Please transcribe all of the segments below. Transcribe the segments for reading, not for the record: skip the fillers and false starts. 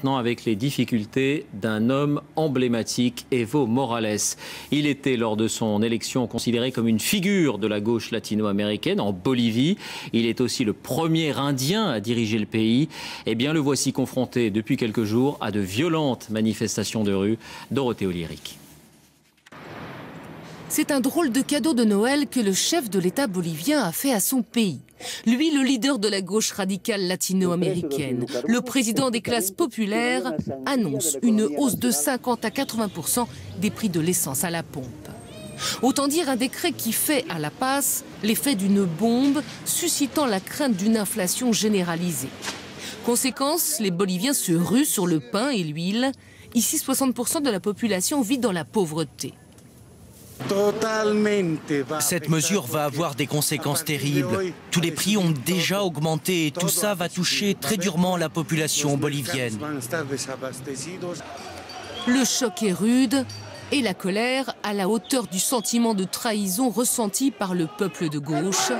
Avec les difficultés d'un homme emblématique, Evo Morales. Il était, lors de son élection, considéré comme une figure de la gauche latino-américaine en Bolivie. Il est aussi le premier Indien à diriger le pays. Eh bien, le voici confronté depuis quelques jours à de violentes manifestations de rue. Dorothée Olyric. C'est un drôle de cadeau de Noël que le chef de l'État bolivien a fait à son pays. Lui, le leader de la gauche radicale latino-américaine, le président des classes populaires, annonce une hausse de 50 à 80% des prix de l'essence à la pompe. Autant dire un décret qui fait à La Paz l'effet d'une bombe, suscitant la crainte d'une inflation généralisée. Conséquence, les Boliviens se ruent sur le pain et l'huile. Ici, 60% de la population vit dans la pauvreté. Cette mesure va avoir des conséquences terribles. Tous les prix ont déjà augmenté et tout ça va toucher très durement la population bolivienne. Le choc est rude et la colère à la hauteur du sentiment de trahison ressenti par le peuple de gauche.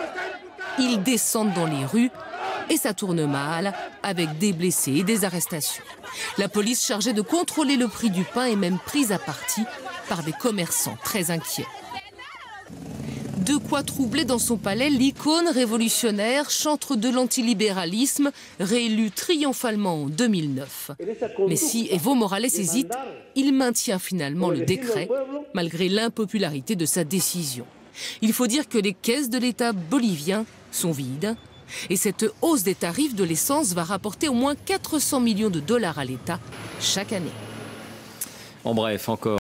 Ils descendent dans les rues et ça tourne mal, avec des blessés et des arrestations. La police chargée de contrôler le prix du pain est même prise à partie par des commerçants très inquiets. De quoi troubler dans son palais l'icône révolutionnaire, chantre de l'antilibéralisme, réélu triomphalement en 2009. Mais si Evo Morales hésite, il maintient finalement le décret, malgré l'impopularité de sa décision. Il faut dire que les caisses de l'État bolivien sont vides, et cette hausse des tarifs de l'essence va rapporter au moins 400 millions de dollars à l'État chaque année. En bref, encore.